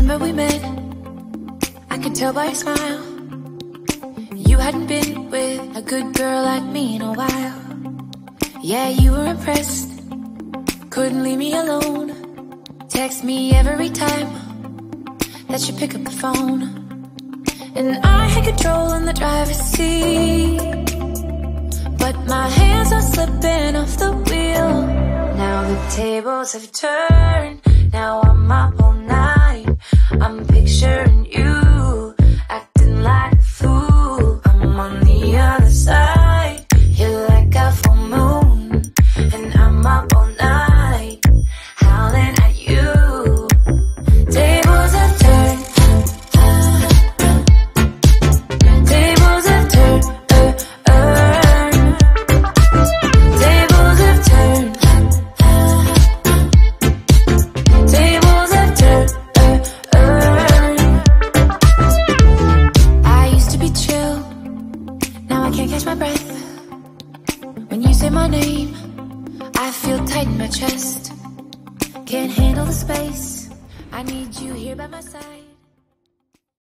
Remember we met, I could tell by your smile. You hadn't been with a good girl like me in a while. Yeah, you were impressed, couldn't leave me alone. Text me every time that you pick up the phone. And I had control in the driver's seat, but my hands are slipping off the wheel. Now the tables have turned, now I'm up all night. I'm picturing you, acting like a fool. I'm on the other side, you're like a full moon, and I'm up all night, howling at you. Tables have turned, tables have turned, tables have turned, tables have turned. I used to be chill, now I can't catch my breath. When you say my name, I feel tight in my chest. Can't handle the space, I need you here by my side.